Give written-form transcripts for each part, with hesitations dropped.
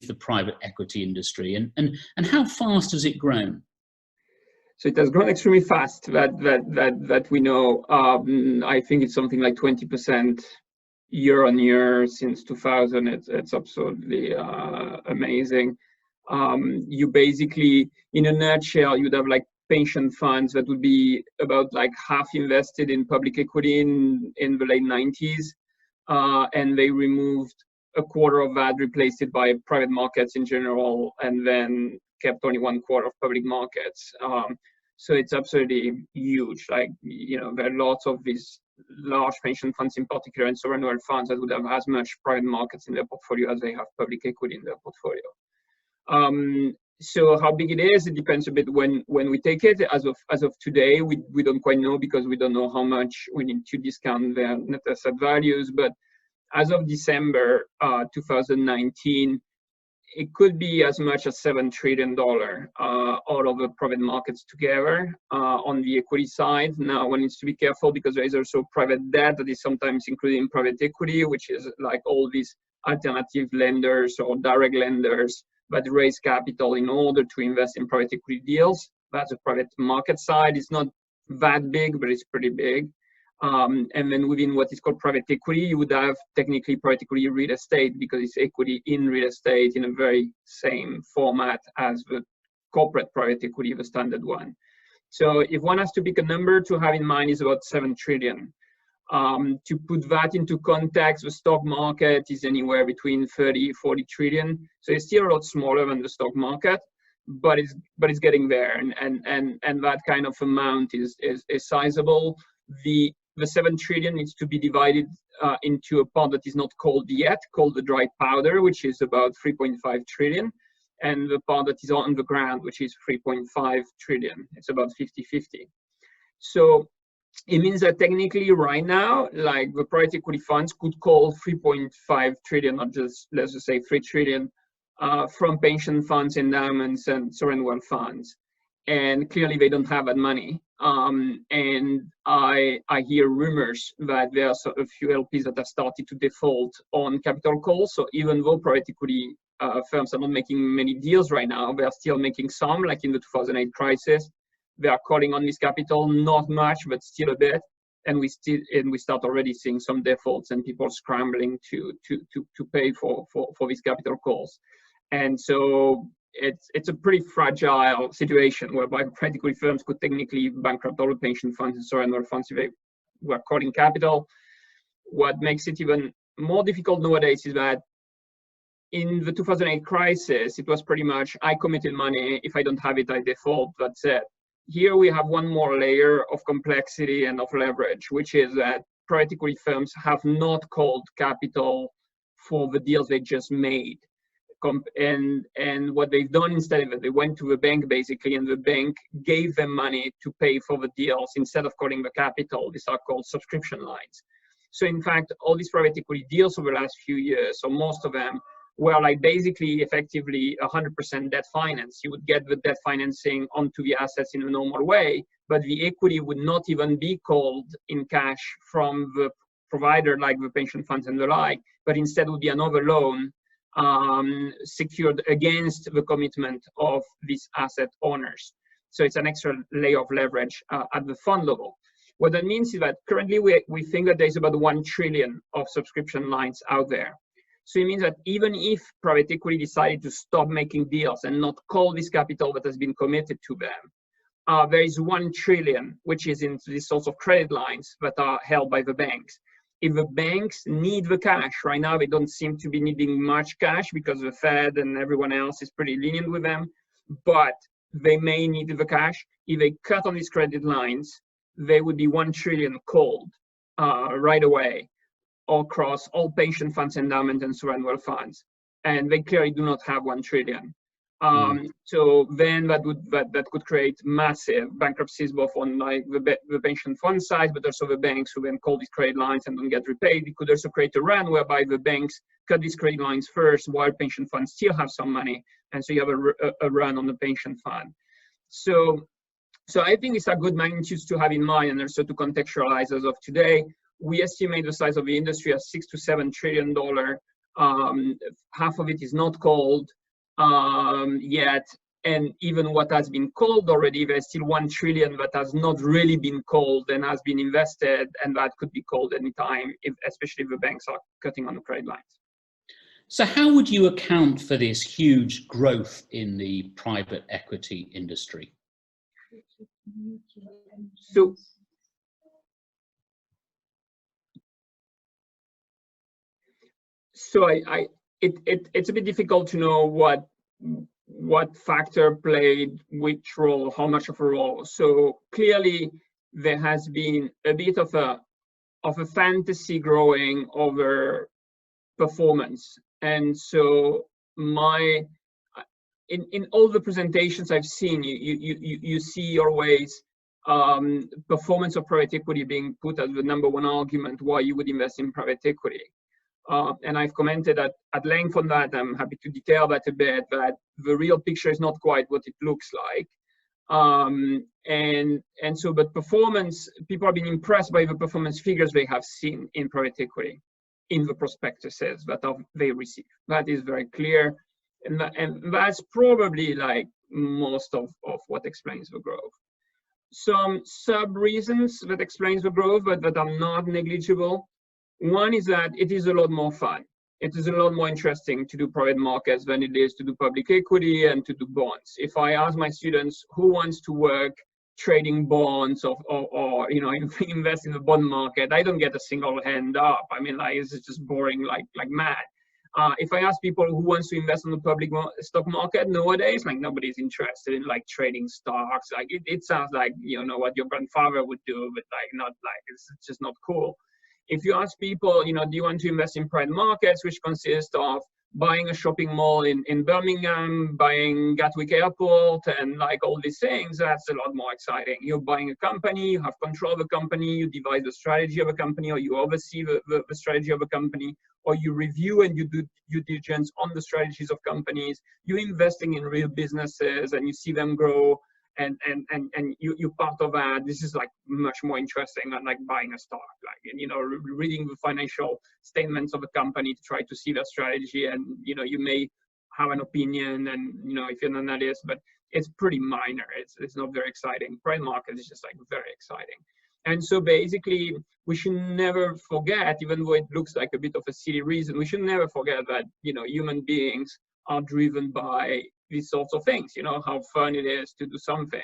the private equity industry, and how fast has it grown? So it has grown extremely fast. That we know. I think it's something like 20% year on year since 2000. It's absolutely amazing. You basically, in a nutshell, you'd have like pension funds that would be about like half invested in public equity in the late 90s, and they removed a quarter of that, replaced it by private markets in general, and then kept only 1/4 of public markets. So it's absolutely huge. Like, you know, there are lots of these large pension funds in particular, and sovereign wealth funds that would have as much private markets in their portfolio as they have public equity in their portfolio. So how big it is, it depends a bit when we take it. As of today, we don't quite know, because we don't know how much we need to discount their net asset values. But as of December 2019, it could be as much as $7 trillion all of the private markets together on the equity side. Now, one needs to be careful, because there is also private debt that is sometimes included in private equity, which is like all these alternative lenders or direct lenders that raise capital in order to invest in private equity deals. That's the private market side. It's not that big, but it's pretty big. And then within what is called private equity, you would have technically private equity real estate, because it's equity in real estate in a very same format as the corporate private equity, the standard one. So if one has to pick a number to have in mind, is about 7 trillion. To put that into context, the stock market is anywhere between 30-40 trillion. So it's still a lot smaller than the stock market, but it's getting there, and that kind of amount is sizable. The 7 trillion needs to be divided into a part that is not called yet, called the dry powder, which is about 3.5 trillion, and the part that is on the ground, which is 3.5 trillion. It's about 50-50. So it means that technically right now, like, the private equity funds could call 3.5 trillion, or just, let's just say 3 trillion, from pension funds, endowments, and sovereign wealth funds. And clearly they don't have that money. And I hear rumors that there are a few LPs that have started to default on capital calls. So even though private equity firms are not making many deals right now, they are still making some, like in the 2008 crisis. They are calling on this capital, not much, but still a bit. And we start already seeing some defaults and people scrambling to pay for these capital calls. And so it's a pretty fragile situation, whereby private equity firms could technically bankrupt all the pension funds and sovereign wealth funds if they were calling capital. What makes it even more difficult nowadays is that in the 2008 crisis, it was pretty much, I committed money, if I don't have it, I default, that's it. Here we have one more layer of complexity and of leverage, which is that private equity firms have not called capital for the deals they just made. And what they've done instead of it, they went to the bank basically, and the bank gave them money to pay for the deals instead of calling the capital. These are called subscription lines. So in fact, all these private equity deals over the last few years, so most of them, were like basically effectively 100% debt finance. You would get the debt financing onto the assets in a normal way, but the equity would not even be called in cash from the provider, like the pension funds and the like, but instead would be another loan secured against the commitment of these asset owners. So it's an extra layer of leverage at the fund level. What that means is that currently we think that there's about 1 trillion of subscription lines out there. So it means that even if private equity decided to stop making deals and not call this capital that has been committed to them, there is 1 trillion, which is in these sorts of credit lines that are held by the banks. If the banks need the cash, right now they don't seem to be needing much cash because the Fed and everyone else is pretty lenient with them, but they may need the cash. If they cut on these credit lines, they would be 1 trillion called right away, across all pension funds, endowments, and sovereign wealth funds, and they clearly do not have 1 trillion. So then that could create massive bankruptcies, both on like the pension fund side, but also the banks who then call these credit lines and don't get repaid. It could also create a run whereby the banks cut these credit lines first, while pension funds still have some money, and so you have a run on the pension fund. So I think it's a good magnitude to have in mind, and also to contextualize as of today. We estimate the size of the industry as $6 to $7 trillion Half of it is not called yet. And even what has been called already, there's still 1 trillion that has not really been called and has been invested, and that could be called anytime, especially if the banks are cutting on the credit lines. So how would you account for this huge growth in the private equity industry? It's a bit difficult to know what factor played which role, how much of a role. So clearly there has been a bit of a fantasy growing over performance. And so in all the presentations I've seen, you see always performance of private equity being put as the #1 argument why you would invest in private equity. And I've commented at length on that. I'm happy to detail that a bit, that the real picture is not quite what it looks like. But performance, people have been impressed by the performance figures they have seen in private equity, in the prospectuses that they receive. That is very clear. And that's probably like most of what explains the growth. Some sub-reasons that explains the growth, but that are not negligible. One is that it is a lot more fun. It is a lot more interesting to do private markets than it is to do public equity and to do bonds. If I ask my students who wants to work trading bonds or invest in the bond market, I don't get a single hand up. I mean, like, it's just boring like mad. If I ask people who wants to invest in the public stock market nowadays, like, nobody's interested in like trading stocks. Like it sounds like, what your grandfather would do, but like not like, it's just not cool. If you ask people, do you want to invest in private markets, which consist of buying a shopping mall in Birmingham, buying Gatwick Airport, and like all these things, that's a lot more exciting. You're buying a company, you have control of a company, you devise the strategy of a company, or you oversee the strategy of a company, or you review and you do due diligence on the strategies of companies. You're investing in real businesses and you see them grow. And you're part of that. This is like much more interesting than like buying a stock, like, reading the financial statements of a company to try to see their strategy. And, you may have an opinion and, if you're an analyst, but it's pretty minor. It's not very exciting. Private market is just like very exciting. And so basically we should never forget, even though it looks like a bit of a silly reason, we should never forget that, human beings are driven by these sorts of things, how fun it is to do something,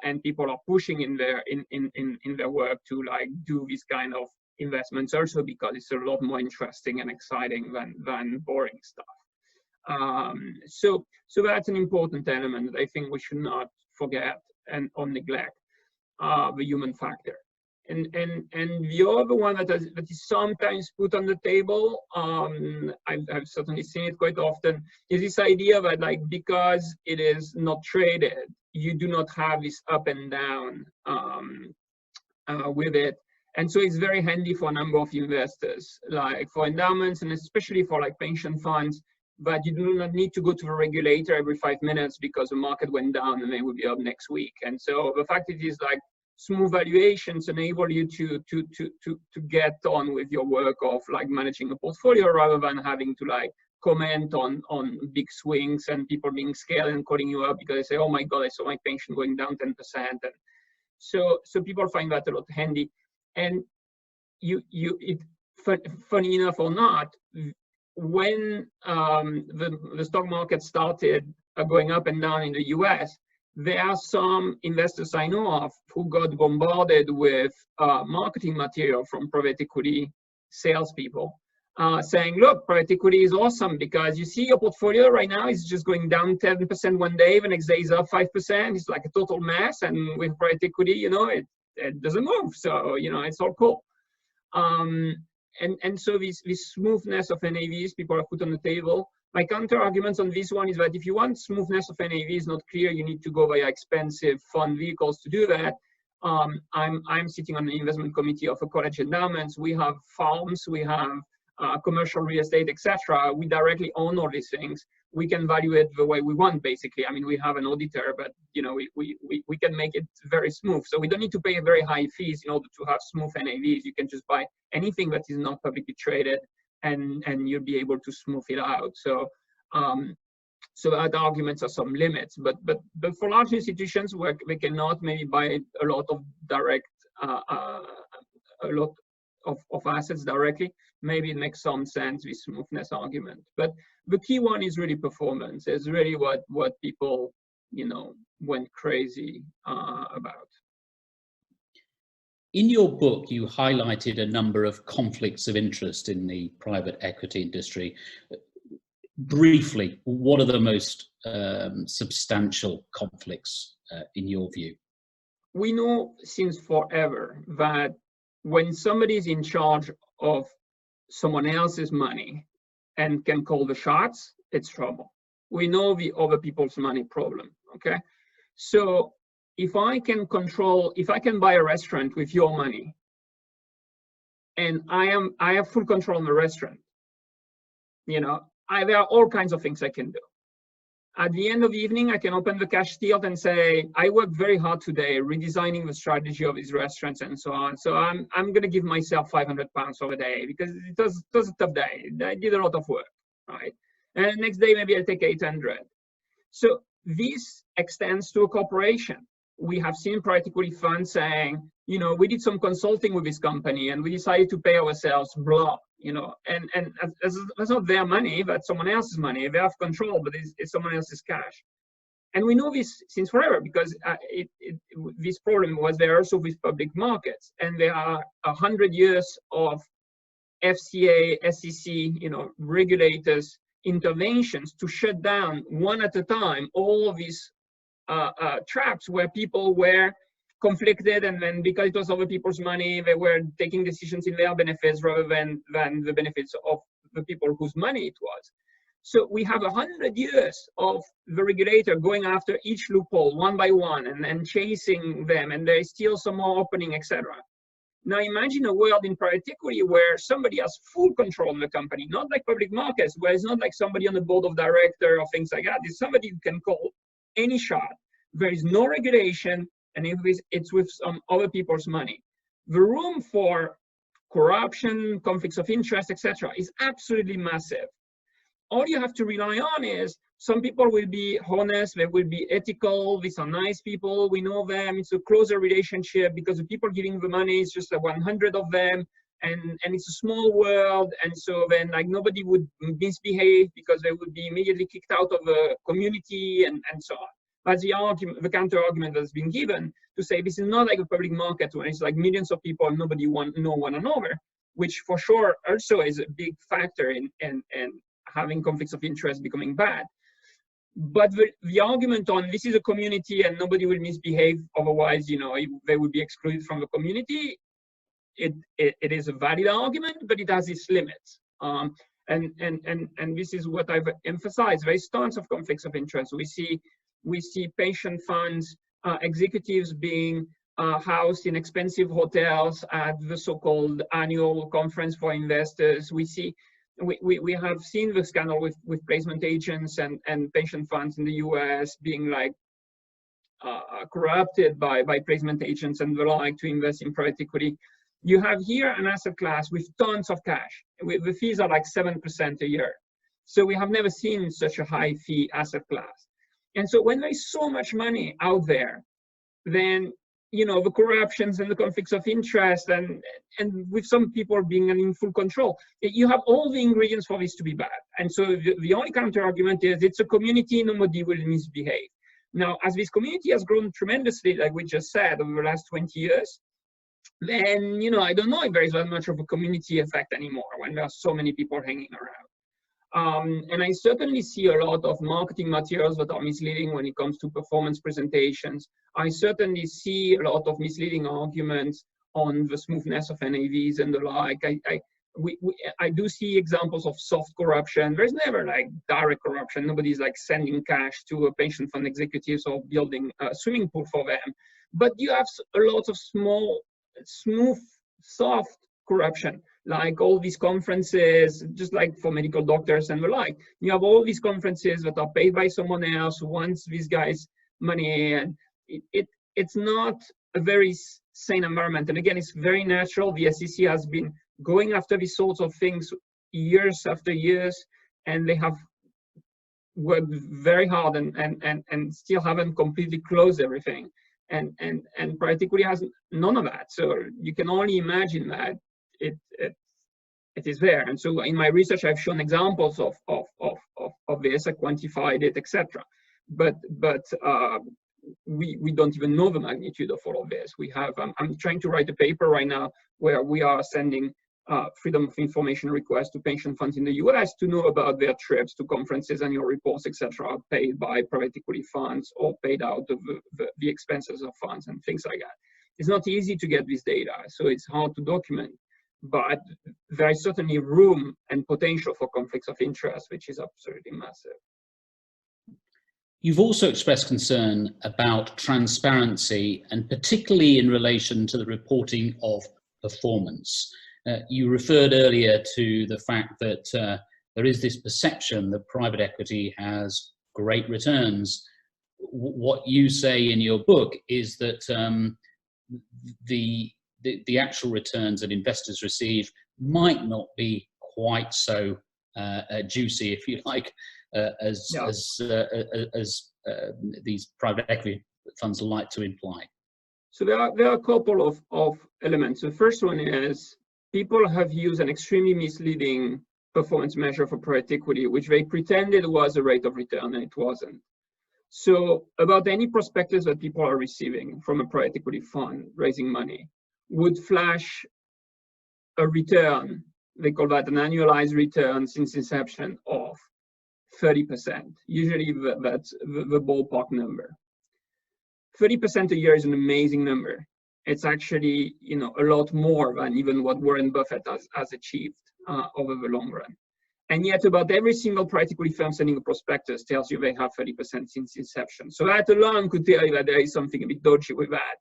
and people are pushing in their work to like do these kind of investments also because it's a lot more interesting and exciting than boring stuff. So that's an important element that I think we should not forget or neglect, the human factor. And the other one that is sometimes put on the table, I've certainly seen it quite often, is this idea that like, because it is not traded, you do not have this up and down with it. And so it's very handy for a number of investors, like for endowments and especially for like pension funds, but you do not need to go to the regulator every 5 minutes because the market went down and they will be up next week. And so the fact it is like smooth valuations enable you to get on with your work of like managing a portfolio rather than having to like comment on big swings and people being scared and calling you up because they say, oh my God, I saw my pension going down 10%. And so people find that a lot handy. And funny enough or not, when the stock market started going up and down in the US, there are some investors I know of who got bombarded with marketing material from private equity salespeople saying, look, private equity is awesome because you see your portfolio right now is just going down 10% one day, the next day is up 5%. It's like a total mess. And with private equity, it doesn't move. So, it's all cool. And so this smoothness of NAVs people have put on the table. My counter arguments on this one is that if you want smoothness of NAV is not clear, you need to go via expensive fund vehicles to do that. I'm sitting on the investment committee of a college endowments. We have farms, we have commercial real estate, etc. We directly own all these things. We can value it the way we want, basically. I mean, we have an auditor, but we can make it very smooth. So we don't need to pay very high fees in order to have smooth NAVs. You can just buy anything that is not publicly traded and you'll be able to smooth it out. So so that arguments are some limits, but for large institutions where they cannot maybe buy a lot of direct a lot of assets directly, maybe it makes some sense, this smoothness argument. But the key one is really performance. Is really what people, you know, went crazy about. In your book, you highlighted a number of conflicts of interest in the private equity industry. Briefly, what are the most substantial conflicts in your view? We know since forever that when somebody is in charge of someone else's money and can call the shots, it's trouble. We know the other people's money problem, okay? So if I can buy a restaurant with your money and I have full control of the restaurant, you know, there are all kinds of things I can do. At the end of the evening, I can open the cash tilt and say, I worked very hard today redesigning the strategy of these restaurants and so on. So I'm going to give myself £500 over a day because it was a tough day. I did a lot of work, right? And the next day, maybe I'll take 800. So this extends to a corporation. We have seen private equity funds saying, you know, we did some consulting with this company and we decided to pay ourselves blah, you know, and that's not their money, that's someone else's money. They have control, but it's someone else's cash. And we know this since forever because this problem was there also with public markets. And there are 100 years of FCA, SEC, you know, regulators interventions to shut down one at a time all of these traps where people were conflicted, and then because it was other people's money, they were taking decisions in their benefits rather than the benefits of the people whose money it was. So we have 100 years of the regulator going after each loophole one by one and chasing them, and there is still some more opening, etc. Now imagine a world in private equity where somebody has full control of the company, not like public markets, where it's not like somebody on the board of director or things like that. It's somebody who can call any shot. There is no regulation, and it's with some other people's money. The room for corruption, conflicts of interest, etc., is absolutely massive. All you have to rely on is some people will be honest, they will be ethical, these are nice people, we know them, it's a closer relationship because the people giving the money is just 100 of them, and it's a small world, and so then like nobody would misbehave because they would be immediately kicked out of the community and so on. That's the argument, the counter argument that's been given to say this is not like a public market where it's like millions of people and nobody know one another, which for sure also is a big factor in having conflicts of interest becoming bad. But the argument on this is a community and nobody will misbehave, otherwise, you know, they would be excluded from the community, it is a valid argument, but it has its limits. And this is what I've emphasized. There is tons of conflicts of interest. We see pension funds, executives being housed in expensive hotels at the so-called annual conference for investors. We have seen the scandal with placement agents and pension funds in the US being like corrupted by placement agents and the like to invest in private equity. You have here an asset class with tons of cash. The fees are like 7% a year. So we have never seen such a high fee asset class. And so when there is so much money out there, then, you know, the corruptions and the conflicts of interest and with some people being in full control, you have all the ingredients for this to be bad. And so the only counter argument is it's a community, nobody will misbehave. Now, as this community has grown tremendously, like we just said, over the last 20 years, then, you know, I don't know if there is that much of a community effect anymore when there are so many people hanging around. And I certainly see a lot of marketing materials that are misleading when it comes to performance presentations. I certainly see a lot of misleading arguments on the smoothness of NAVs and the like. I do see examples of soft corruption. There's never like direct corruption. Nobody's like sending cash to a pension fund executives or building a swimming pool for them. But you have a lot of small, smooth, soft corruption, like all these conferences, just like for medical doctors and the like. You have all these conferences that are paid by someone else who wants these guys' money, and it's not a very sane environment. And again, it's very natural. The SEC has been going after these sorts of things years after years, and they have worked very hard and still haven't completely closed everything. And private equity has none of that. So you can only imagine that it is there. And so in my research, I've shown examples of this, I quantified it, etc. But we don't even know the magnitude of all of this. We have, I'm trying to write a paper right now where we are sending freedom of information requests to pension funds in the US to know about their trips to conferences, annual reports, etc., paid by private equity funds or paid out of the expenses of funds and things like that. It's not easy to get this data, so it's hard to document, but there is certainly room and potential for conflicts of interest, which is absolutely massive. You've also expressed concern about transparency, and particularly in relation to the reporting of performance. You referred earlier to the fact that there is this perception that private equity has great returns. What you say in your book is that the actual returns that investors receive might not be quite so juicy, if you like, as these private equity funds like to imply. So there are a couple of elements. The first one is people have used an extremely misleading performance measure for private equity, which they pretended was a rate of return, and it wasn't. So about any prospectus that people are receiving from a private equity fund raising money would flash a return, they call that an annualized return since inception, of 30%. Usually that's the ballpark number. 30% a year is an amazing number. It's actually, you know, a lot more than even what Warren Buffett has achieved over the long run. And yet about every single private equity firm sending a prospectus tells you they have 30% since inception. So that alone could tell you that there is something a bit dodgy with that.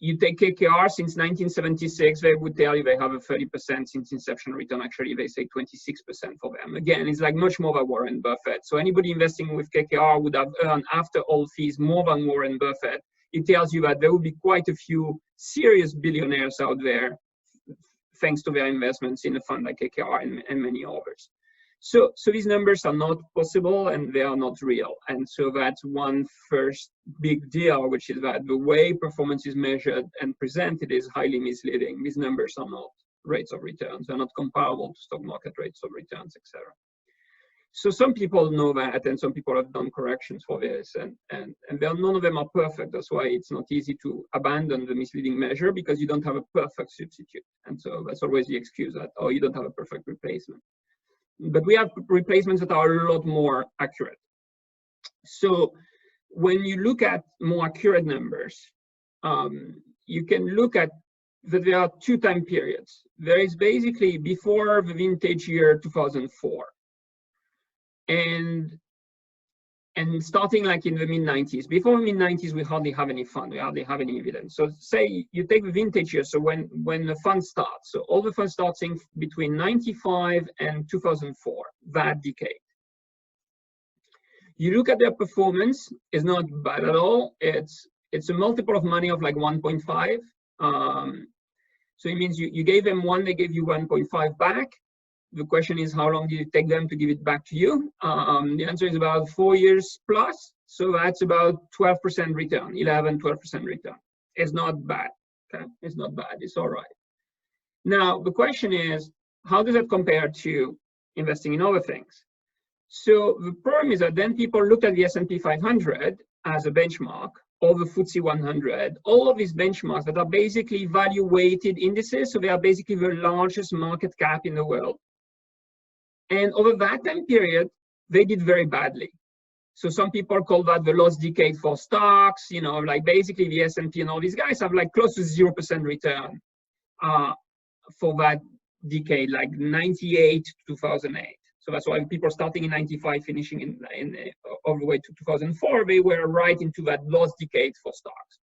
You take KKR since 1976, they would tell you they have a 30% since inception return. Actually, they say 26% for them. Again, it's like much more than Warren Buffett. So anybody investing with KKR would have earned, after all fees, more than Warren Buffett. It tells you that there will be quite a few serious billionaires out there thanks to their investments in a fund like KKR and many others. So these numbers are not possible and they are not real. And so that's one first big deal, which is that the way performance is measured and presented is highly misleading. These numbers are not rates of returns. They're not comparable to stock market rates of returns, etc. So some people know that, and some people have done corrections for this, and none of them are perfect. That's why it's not easy to abandon the misleading measure, because you don't have a perfect substitute. And so that's always the excuse that, oh, you don't have a perfect replacement. But we have replacements that are a lot more accurate. So when you look at more accurate numbers, you can look at that there are two time periods. There is basically before the vintage year 2004. And starting like in the mid-90s. Before the mid-90s, we hardly have any fund, we hardly have any evidence. So say you take the vintage year, so when the fund starts, so all the funds starting between 95 and 2004, that decade. You look at their performance, it's not bad at all. It's a multiple of money of like 1.5. So it means you gave them 1, they gave you 1.5 back. The question is, how long did it take them to give it back to you? The answer is about 4 years plus. So that's about 12% return, 11, 12% return. It's not bad, okay? It's not bad, it's all right. Now, the question is, how does that compare to investing in other things? So the problem is that then people look at the S&P 500 as a benchmark, or the FTSE 100, all of these benchmarks that are basically value-weighted indices. So they are basically the largest market cap in the world. And over that time period, they did very badly. So some people call that the lost decade for stocks, you know, like basically the S&P and all these guys have like close to 0% return for that decade, like 98 to 2008. So that's why people starting in 95, finishing in all the way to 2004, they were right into that lost decade for stocks.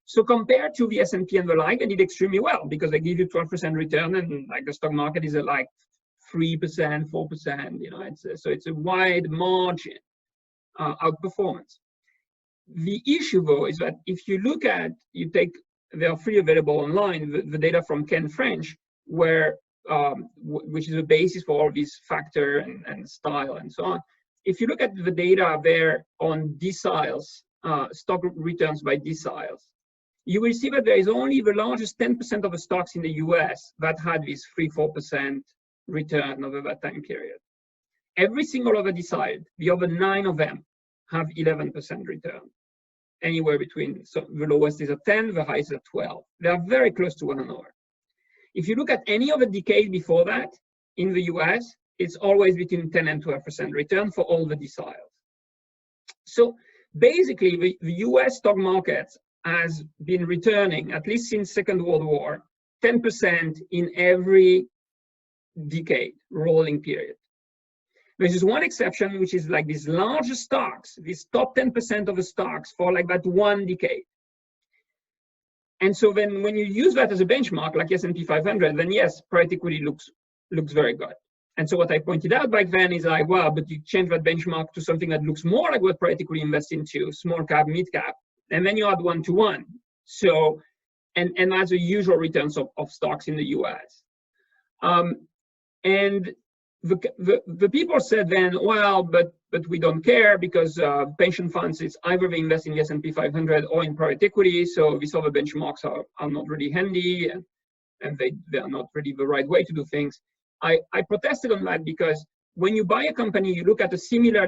So compared to the S&P and the like, they did extremely well because they give you 12% return, and like the stock market is at like 3%, 4%, you know, so it's a wide margin outperformance. The issue though is that if you look at, they are free available online, the data from Ken French, where which is the basis for all these factor and style and so on. If you look at the data there on deciles, stock returns by deciles, you will see that there is only the largest 10% of the stocks in the US that had this 3-4% return over that time period. Every single other decile, the other 9 of them, have 11% return. Anywhere between, so the lowest is at 10, the highest is at 12. They are very close to one another. If you look at any other decade before that, in the US, it's always between 10 and 12% return for all the deciles. So basically, the US stock market has been returning, at least since Second World War, 10% in every decade, rolling period. There's just one exception, which is like these larger stocks, these top 10% of the stocks for like that one decade. And so then when you use that as a benchmark, like S&P 500, then yes, private equity looks very good. And so what I pointed out back then is like, well, but you change that benchmark to something that looks more like what private equity invests into, small cap, mid cap, and then you add 1-to-1. So, and that's the usual returns of stocks in the US. And the people said then, well, but we don't care because pension funds, it's either they invest in the S&P 500 or in private equity, so these other benchmarks are not really handy, and they are not really the right way to do things. I protested on that because when you buy a company, you look at a similar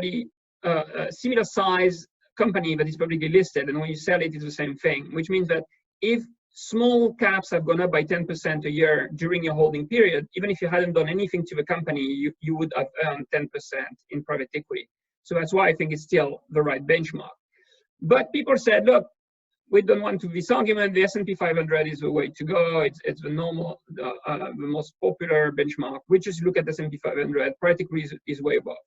size company that is publicly listed, and when you sell it, it's the same thing, which means that if small caps have gone up by 10% a year during your holding period, even if you hadn't done anything to the company, you would have earned 10% in private equity. So that's why I think it's still the right benchmark. But people said, look, we don't want to do this argument. The S&P 500 is the way to go. It's the normal, the most popular benchmark. We just look at the S&P 500. Private equity is way above.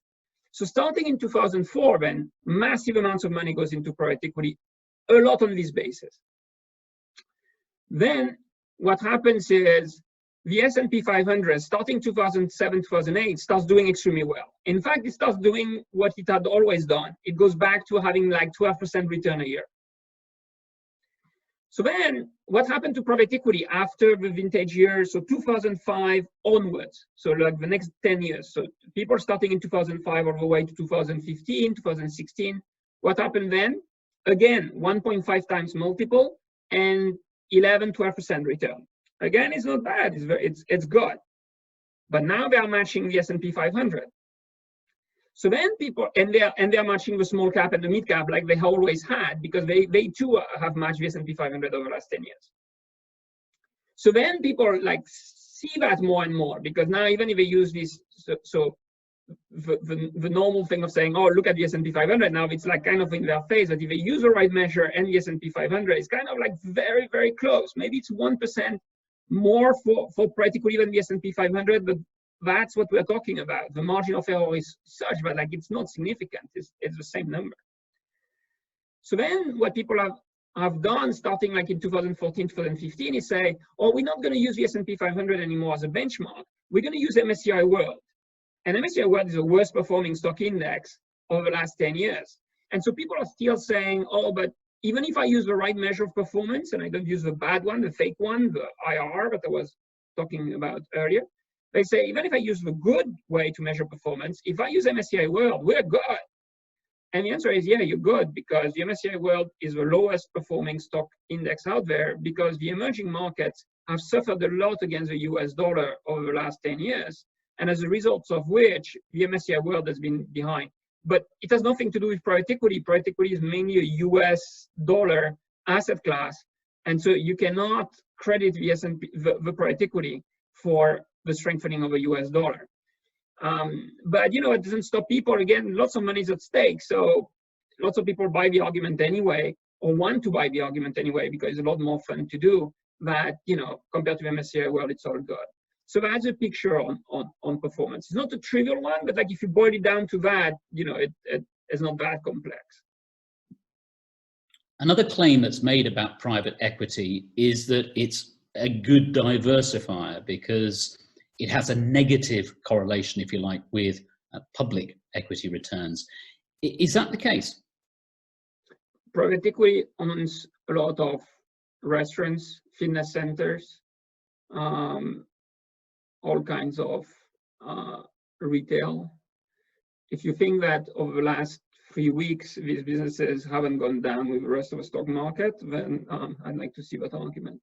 So starting in 2004, then massive amounts of money goes into private equity, a lot on this basis. Then what happens is the S&P 500, starting 2007, 2008, starts doing extremely well. In fact, it starts doing what it had always done. It goes back to having like 12% return a year. So then what happened to private equity after the vintage years, so 2005 onwards, so like the next 10 years. So people starting in 2005 all the way to 2015, 2016. What happened then? Again, 1.5 times multiple and 11-12% return. Again, it's not bad. It's good. But now they are matching the S&P 500. So then people, and they are matching the small cap and the mid cap like they always had, because they too have matched the S&P 500 over the last 10 years. So then people like see that more and more, because now even if they use this, the normal thing of saying, oh, look at the S&P 500, now it's like kind of in their face that if they use the right measure and the S&P 500 is kind of like very, very close. Maybe it's 1% more for private equity than the S&P 500, but that's what we're talking about. The margin of error is such, but like it's not significant. It's the same number. So then what people have done starting like in 2014, 2015 is say, oh, we're not going to use the S&P 500 anymore as a benchmark. We're going to use MSCI World. And MSCI World is the worst performing stock index over the last 10 years. And so people are still saying, oh, but even if I use the right measure of performance and I don't use the bad one, the fake one, the IR that I was talking about earlier, they say, even if I use the good way to measure performance, if I use MSCI World, we're good. And the answer is, yeah, you're good, because the MSCI World is the lowest performing stock index out there, because the emerging markets have suffered a lot against the US dollar over the last 10 years. And as a result of which, the MSCI World has been behind. But it has nothing to do with private equity. Private equity is mainly a US dollar asset class. And so you cannot credit the S&P, the private equity for the strengthening of the US dollar. But, you know, it doesn't stop people. Again, lots of money is at stake. So lots of people buy the argument anyway, or want to buy the argument anyway, because it's a lot more fun to do that, you know, compared to MSCI World, it's all good. So that's a picture on performance. It's not a trivial one, but like if you boil it down to that, you know, it's not that complex. Another claim that's made about private equity is that it's a good diversifier because it has a negative correlation, if you like, with public equity returns. Is that the case? Private equity owns a lot of restaurants, fitness centers, all kinds of retail. If you think that over the last 3 weeks, these businesses haven't gone down with the rest of the stock market, then I'd like to see that argument.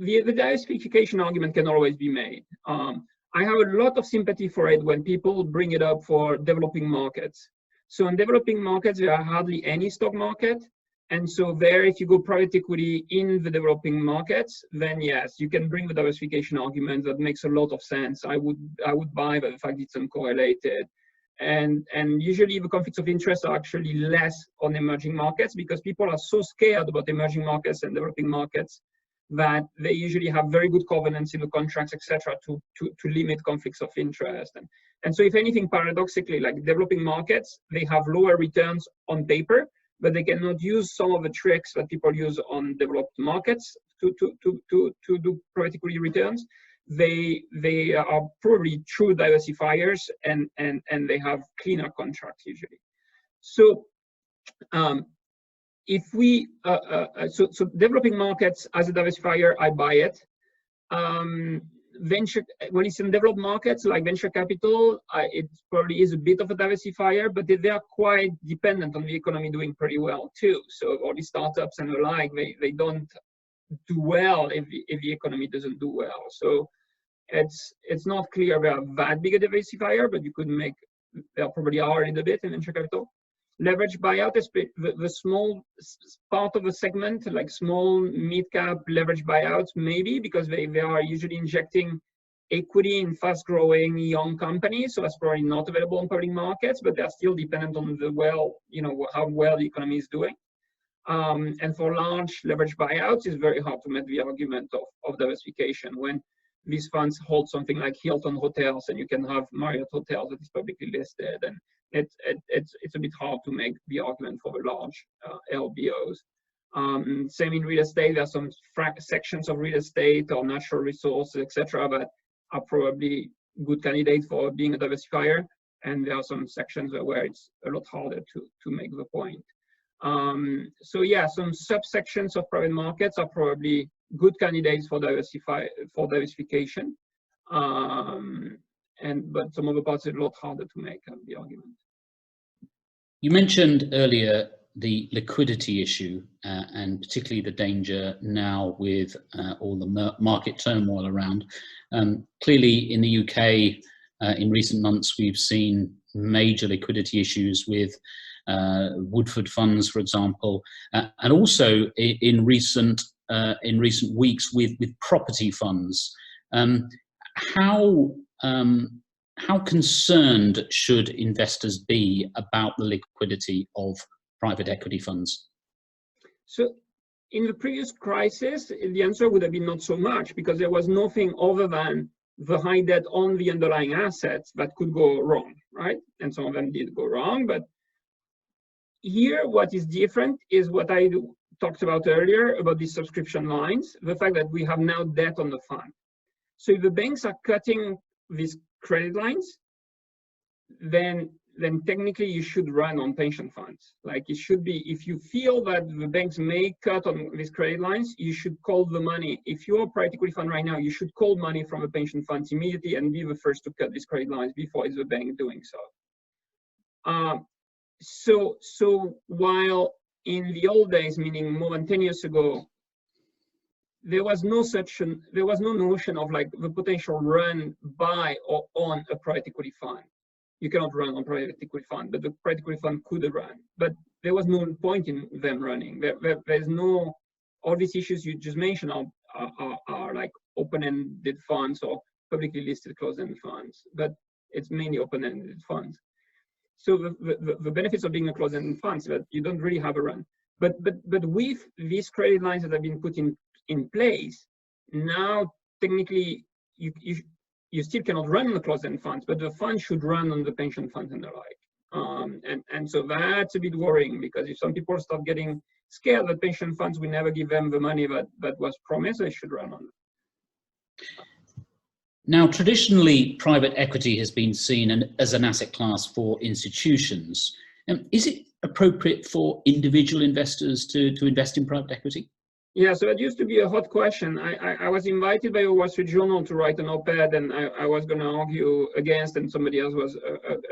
The diversification argument can always be made. I have a lot of sympathy for it when people bring it up for developing markets. So in developing markets, there are hardly any stock market. And so there, if you go private equity in the developing markets, then yes, you can bring the diversification argument. That makes a lot of sense. I would buy the fact it's uncorrelated. And usually the conflicts of interest are actually less on emerging markets because people are so scared about emerging markets and developing markets that they usually have very good covenants in the contracts, etc., to limit conflicts of interest. And so if anything, paradoxically, like developing markets, they have lower returns on paper, but they cannot use some of the tricks that people use on developed markets to do private equity returns. They are probably true diversifiers, and they have cleaner contracts usually. So if we so developing markets as a diversifier, I buy it. Venture, when it's in developed markets like venture capital, it probably is a bit of a diversifier, but they are quite dependent on the economy doing pretty well too. So all these startups and the like, they don't do well if the economy doesn't do well. So it's not clear they are that big a diversifier, but you could make, there probably are a little bit in venture capital. Leverage buyout is the small part of the segment, like small mid-cap leverage buyouts, maybe because they are usually injecting equity in fast-growing young companies, so that's probably not available in public markets, but they're still dependent on the how well the economy is doing. And for large leverage buyouts, it's very hard to make the argument of diversification when these funds hold something like Hilton hotels, and you can have Marriott hotels that is publicly listed, and it's a bit hard to make the argument for the large LBOs. Same in real estate. There are some sections of real estate or natural resources, etc., that are probably good candidates for being a diversifier, and there are some sections where it's a lot harder to make the point. So yeah, some subsections of private markets are probably good candidates for diversification. But some other parts are a lot harder to make the argument. You mentioned earlier the liquidity issue, and particularly the danger now with all the market turmoil around. Clearly in the UK, in recent months, we've seen major liquidity issues with Woodford funds, for example, and also in recent weeks with property funds. How concerned should investors be about the liquidity of private equity funds? So in the previous crisis, the answer would have been not so much, because there was nothing other than the high debt on the underlying assets that could go wrong, right? And some of them did go wrong. But here, what is different is what I talked about earlier about these subscription lines, the fact that we have now debt on the fund. So if the banks are cutting these credit lines, then technically you should run on pension funds. Like it should be, if you feel that the banks may cut on these credit lines, you should call the money. If you're a private equity fund right now, you should call money from the pension funds immediately and be the first to cut these credit lines before it's the bank doing so. So while in the old days, meaning more than 10 years ago, there was no notion of like the potential run by or on a private equity fund. You cannot run on private equity fund, but the private equity fund could run. But there was no point in them running. There's no, all these issues you just mentioned are like open-ended funds or publicly listed closed-ended funds, but it's mainly open-ended funds. So the benefits of being a closed-ended fund is that you don't really have a run. But with these credit lines that have been put in place, now technically you still cannot run on the closed-end funds, but the fund should run on the pension funds and the like. And so that's a bit worrying, because if some people start getting scared that pension funds will never give them the money that was promised, they should run on them. Now, traditionally, private equity has been seen as an asset class for institutions. Is it appropriate for individual investors to invest in private equity? Yeah, so it used to be a hot question. I was invited by a Wall Street Journal to write an op-ed, and I was going to argue against, and somebody else was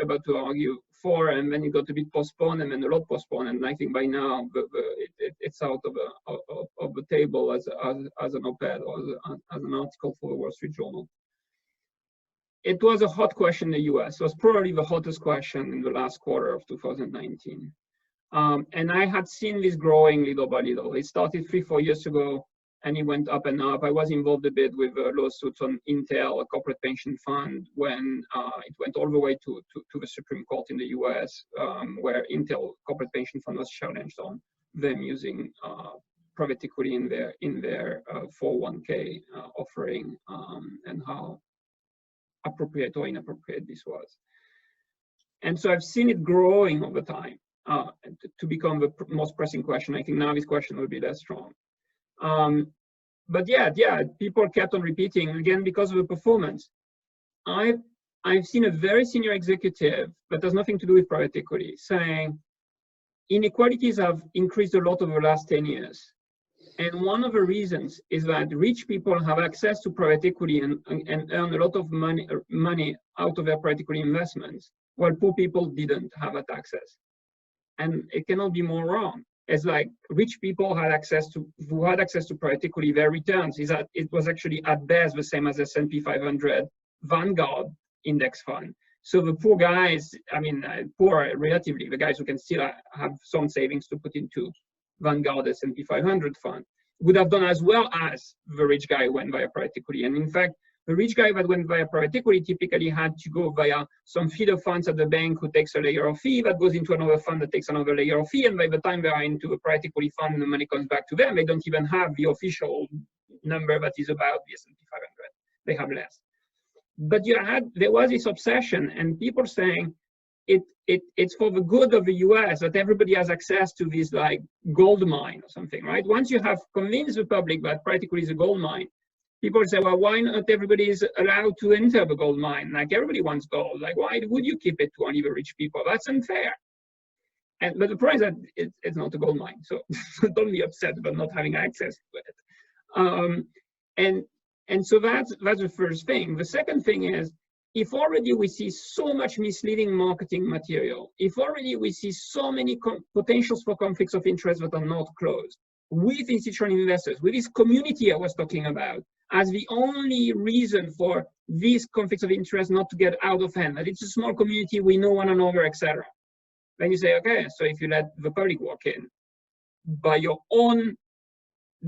about to argue for, and then it got a bit postponed, and then a lot postponed, and I think by now it's out of the table as an op-ed or as an article for the Wall Street Journal. It was a hot question in the US. It was probably the hottest question in the last quarter of 2019. And I had seen this growing little by little. It started 3-4 years ago, and it went up and up. I was involved a bit with lawsuits on Intel, a corporate pension fund, when it went all the way to the Supreme Court in the US, where Intel corporate pension fund was challenged on them using private equity in their 401k offering, and how appropriate or inappropriate this was. And so I've seen it growing over time. To become the most pressing question. I think now this question will be less strong. But yeah, people kept on repeating, again, because of the performance. I've seen a very senior executive, that has nothing to do with private equity, saying inequalities have increased a lot over the last 10 years. And one of the reasons is that rich people have access to private equity and earn a lot of money out of their private equity investments, while poor people didn't have that access. And it cannot be more wrong. It's like rich people who had access to private equity, their returns is that it was actually at best the same as S&P 500 Vanguard index fund. So the poor guys, I mean, poor relatively, the guys who can still have some savings to put into Vanguard S&P 500 fund, would have done as well as the rich guy who went via private equity. And in fact, the rich guy that went via private equity typically had to go via some feeder funds at the bank who takes a layer of fee that goes into another fund that takes another layer of fee. And by the time they are into a private equity fund and the money comes back to them, they don't even have the official number that is about the S&P 500. They have less. But there was this obsession, and people saying it's for the good of the US that everybody has access to this like gold mine or something, right? Once you have convinced the public that private equity is a gold mine, people say, well, why not everybody is allowed to enter the gold mine? Like, everybody wants gold. Like, why would you keep it to only the rich people? That's unfair. But the problem is that it's not a gold mine. So don't be upset about not having access to it. And so that's the first thing. The second thing is, if already we see so much misleading marketing material, if already we see so many potentials for conflicts of interest that are not closed, with institutional investors, with this community I was talking about, as the only reason for these conflicts of interest not to get out of hand, that it's a small community, we know one another, etc. Then you say, okay, so if you let the public walk in, by your own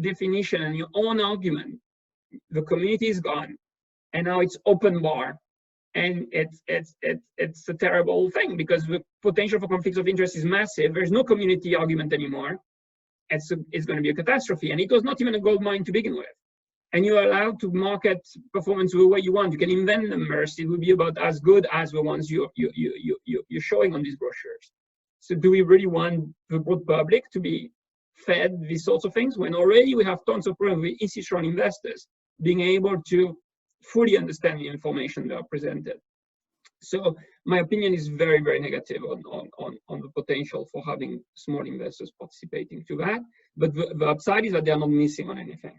definition and your own argument, the community is gone, and now it's open bar, and it's a terrible thing, because the potential for conflicts of interest is massive. There's no community argument anymore. It's going to be a catastrophe, and it was not even a gold mine to begin with. And you're allowed to market performance the way you want. You can invent numbers. It will be about as good as the ones you're showing on these brochures. So do we really want the broad public to be fed these sorts of things, when already we have tons of problems with institutional investors being able to fully understand the information that are presented? So my opinion is very, very negative on the potential for having small investors participating to that. But the upside is that they are not missing on anything.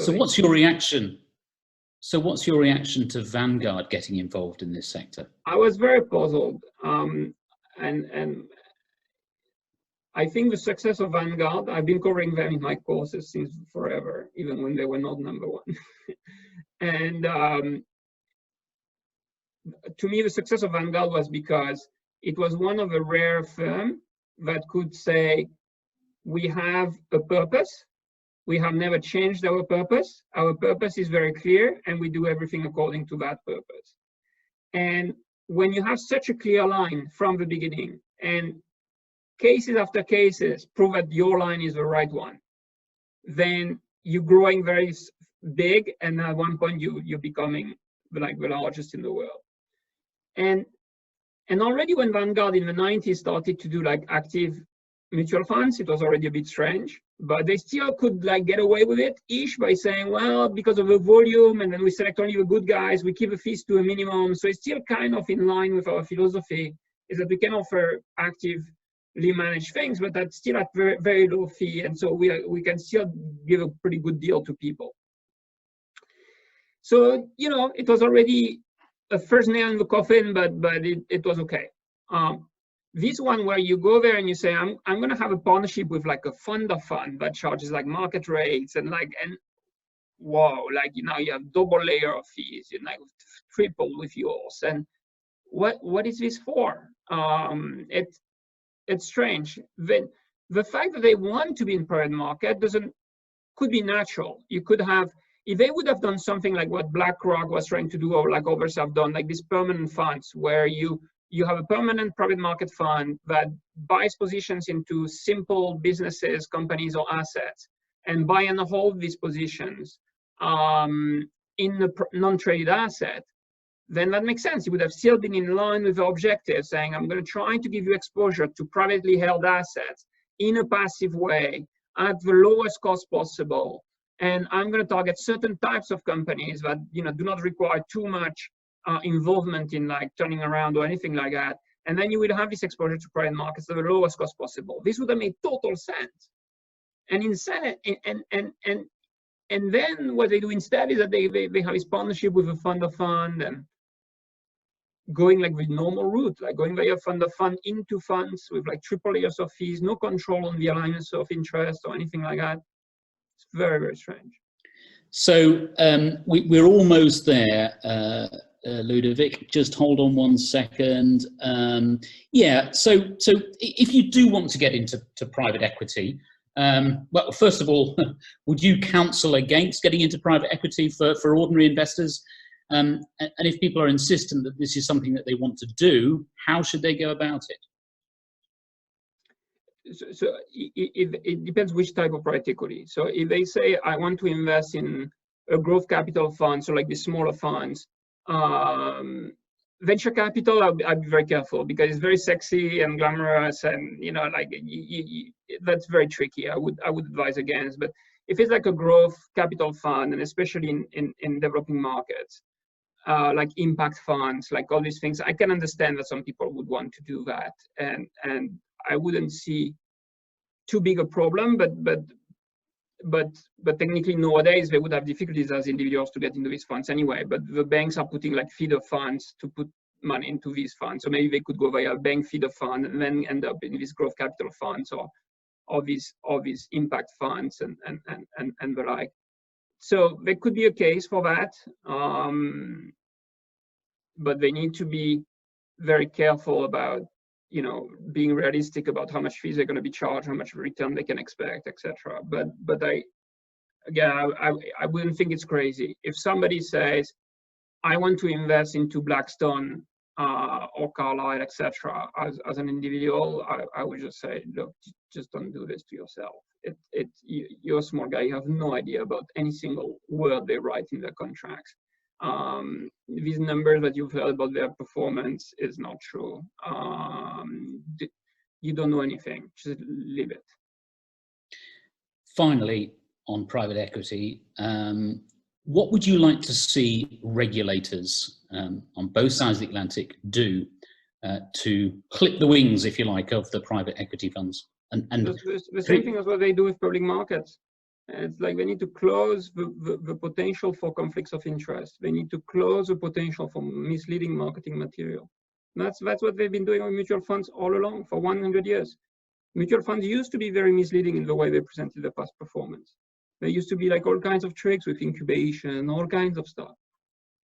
So what's your reaction? So what's your reaction to Vanguard getting involved in this sector? I was very puzzled. And I think the success of Vanguard, I've been covering them in my courses since forever, even when they were not number one. And to me, the success of Vanguard was because it was one of the rare firms that could say, we have a purpose. We have never changed our purpose. Our purpose is very clear, and we do everything according to that purpose. And when you have such a clear line from the beginning, and cases after cases prove that your line is the right one, then you're growing very big, and at one point you're becoming like the largest in the world. And already when Vanguard in the 90s started to do like active mutual funds, it was already a bit strange, but they still could like get away with it-ish by saying, well, because of the volume, and then we select only the good guys, we keep the fees to a minimum. So it's still kind of in line with our philosophy, is that we can offer active managed things, but that's still at very, very low fee. And so we can still give a pretty good deal to people. So, you know, it was already a first nail in the coffin, but it was okay. This one where you go there and you say, I'm going to have a partnership with like a fund of fund that charges like market rates and wow, like now you have double layer of fees, you like triple with yours. And what is this for? It's strange. The fact that they want to be in private market could be natural. You could have, if they would have done something like what BlackRock was trying to do, or like others have done, like these permanent funds where you have a permanent private market fund that buys positions into simple businesses, companies, or assets, and buy and hold these positions in the non-traded asset, then that makes sense. You would have still been in line with the objective, saying, I'm going to try to give you exposure to privately held assets in a passive way at the lowest cost possible. And I'm going to target certain types of companies that, you know, do not require too much involvement in like turning around or anything like that. And then you would have this exposure to private markets at the lowest cost possible. This would have made total sense. And instead, and then what they do instead is that they have this partnership with a fund of fund and going like the normal route, like going via fund of fund into funds with like triple layers of fees, no control on the alignments of interest or anything like that. It's very, very strange. So we're almost there, Ludovic. Just hold on one second. Yeah, so if you do want to get into private equity, well, first of all, would you counsel against getting into private equity for ordinary investors? And if people are insistent that this is something that they want to do, how should they go about it? So it depends which type of private equity. So if they say, I want to invest in a growth capital fund, so like the smaller funds, venture capital, I'd be very careful because it's very sexy and glamorous, and you know, like that's very tricky. I would advise against. But if it's like a growth capital fund, and especially in developing markets, like impact funds, like all these things, I can understand that some people would want to do that, and I wouldn't see too big a problem, but technically nowadays they would have difficulties as individuals to get into these funds anyway. But the banks are putting like feeder funds to put money into these funds, so maybe they could go via a bank feeder fund and then end up in these growth capital funds or these impact funds and the like. So there could be a case for that, but they need to be very careful about, you know, being realistic about how much fees they're going to be charged, how much return they can expect, etc. But I wouldn't think it's crazy if somebody says, I want to invest into Blackstone or Carlyle, etc. As an individual, I would just say, look, just don't do this to yourself. You're a small guy. You have no idea about any single word they write in their contracts. These numbers that you've heard about their performance is not true. You don't know anything. Just leave it. Finally, on private equity, what would you like to see regulators on both sides of the Atlantic do to clip the wings, if you like, of the private equity funds? And the same thing as what they do with public markets. It's like they need to close the potential for conflicts of interest. They need to close the potential for misleading marketing material. That's what they've been doing with mutual funds all along for 100 years. Mutual funds used to be very misleading in the way they presented their past performance. There used to be like all kinds of tricks with incubation, all kinds of stuff.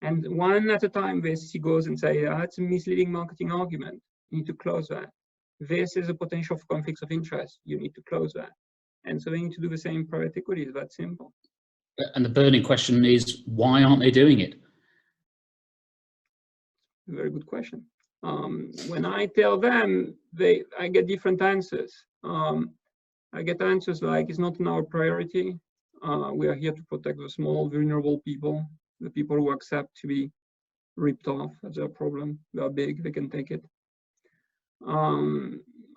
And one at a time, the SEC goes and say, that's a misleading marketing argument. You need to close that. This is a potential for conflicts of interest. You need to close that. And so they need to do the same private equity. It's that simple. And the burning question is, why aren't they doing it? Very good question. When I tell them, I get different answers. I get answers like, it's not in our priority. We are here to protect the small, vulnerable people, the people who accept to be ripped off. That's their problem. They are big, they can take it.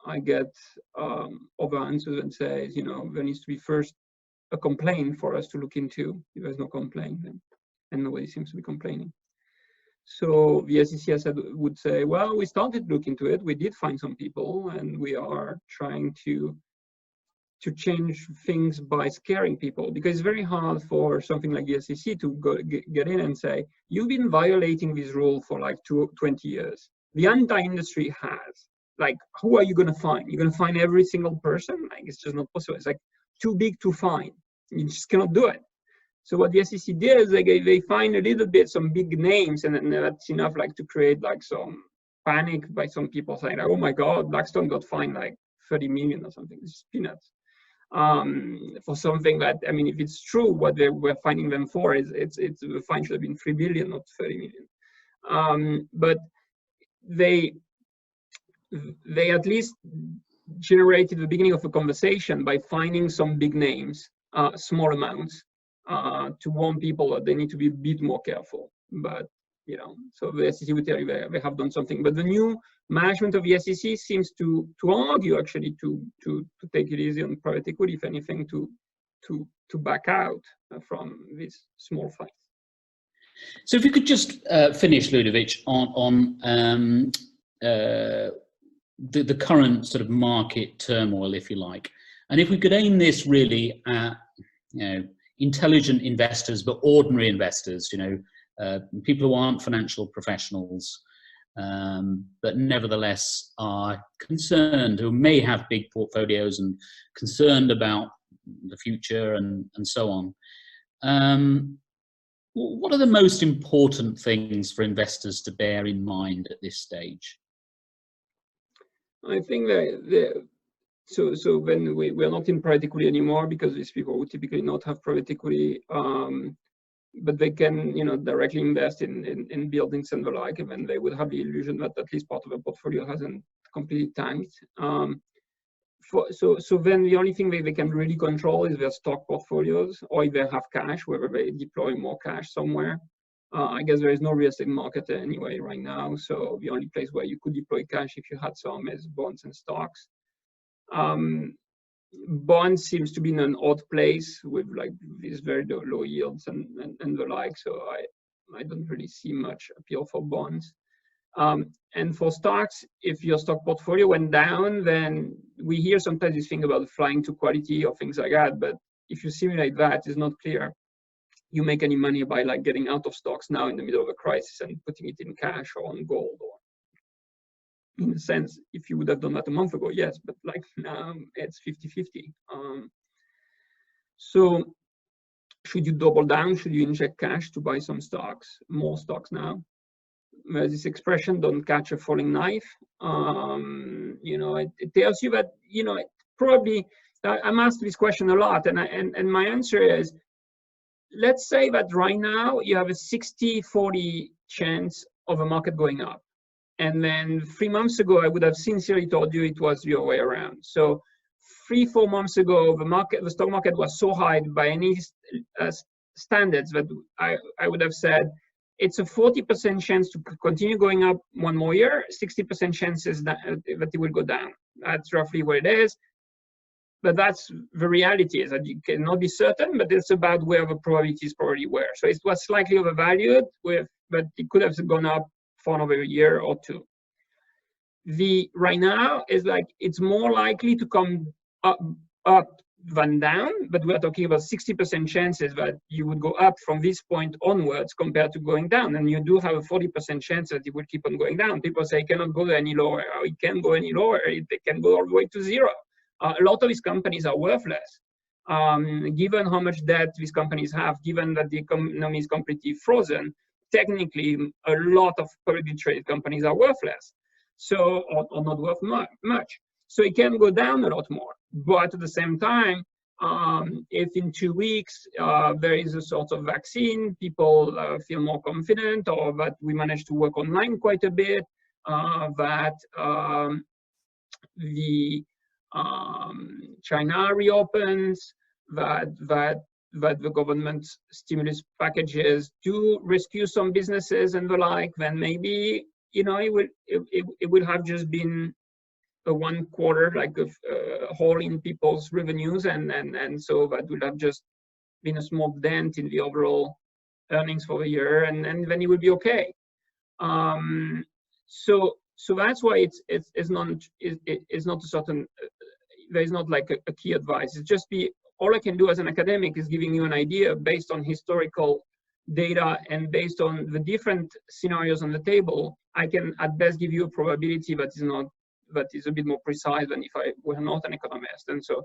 I get other answers and says, you know, there needs to be first a complaint for us to look into. If there's no complaint, and nobody seems to be complaining. So the SEC would say, well, we started looking into it. We did find some people, and we are trying to change things by scaring people, because it's very hard for something like the SEC to get in and say, you've been violating this rule for like 20 years. The entire industry has. Like, who are you going to find? You're going to find every single person? Like, it's just not possible. It's like too big to find. You just cannot do it. So what the SEC did is they find a little bit some big names, and then that's enough like to create like some panic by some people saying, like, oh my God, Blackstone got fined like 30 million or something. It's peanuts. For something that, I mean, if it's true, what they were finding them for is the fine should have been 3 billion, not 30 million. But they at least generated the beginning of a conversation by finding some big names, small amounts, to warn people that they need to be a bit more careful. But, you know, so the SEC would tell you they have done something. But the new management of the SEC seems to argue actually to take it easy on private equity, if anything, to back out from these small fines. So if you could just finish, Ludovic, on the current sort of market turmoil, if you like, and if we could aim this really at, you know, intelligent investors, but ordinary investors, you know, people who aren't financial professionals, but nevertheless are concerned, who may have big portfolios and concerned about the future and so on. What are the most important things for investors to bear in mind at this stage? I think that so when we're not in private equity anymore, because these people would typically not have private equity, but they can, you know, directly invest in buildings and the like, and then they would have the illusion that at least part of the portfolio hasn't completely tanked. So then the only thing they can really control is their stock portfolios, or if they have cash, whether they deploy more cash somewhere. I guess there is no real estate market anyway right now, so the only place where you could deploy cash if you had some is bonds and stocks. Bonds seems to be in an odd place with like these very low yields and the like, so I don't really see much appeal for bonds. And for stocks, if your stock portfolio went down, then we hear sometimes this thing about flying to quality or things like that, but if you simulate that, it's not clear you make any money by like getting out of stocks now in the middle of a crisis and putting it in cash or on gold. Or in a sense, if you would have done that a month ago, yes, but like now it's 50-50. So should you double down? Should you inject cash to buy some stocks, more stocks now? There's this expression, don't catch a falling knife. You know, it tells you that, you know, probably, I'm asked this question a lot, and my answer is, let's say that right now you have a 60-40 chance of a market going up. And then 3 months ago, I would have sincerely told you it was the other way around. So 3-4 months ago, the stock market was so high by any standards that I would have said, it's a 40% chance to continue going up one more year, 60% chances that it will go down. That's roughly what it is. But that's the reality, is that you cannot be certain, but it's about where the probabilities probably were. So it was slightly overvalued, but it could have gone up for another year or two. Right now is like, it's more likely to come up than down, but we're talking about 60% chances that you would go up from this point onwards compared to going down. And you do have a 40% chance that it will keep on going down. People say it cannot go any lower, or it can't go any lower, it can go all the way to zero. A lot of these companies are worthless. Given how much debt these companies have, given that the economy is completely frozen, technically a lot of publicly traded companies are worthless, so or not worth much. So it can go down a lot more. But at the same time, if in 2 weeks there is a sort of vaccine, people feel more confident, or that we manage to work online quite a bit, that the China reopens, that the government stimulus packages do rescue some businesses and the like, then maybe, you know, it would have just been a 1 quarter, like a hole in people's revenues, and so that would have just been a small dent in the overall earnings for the year, and then it would be okay. So that's why it's not a certain. There is not like a key advice. It's just all I can do as an academic is giving you an idea based on historical data and based on the different scenarios on the table. I can at best give you a probability that is a bit more precise than if I were not an economist. And so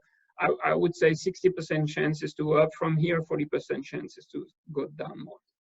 I would say 60% chances to go up from here, 40% chances to go down more.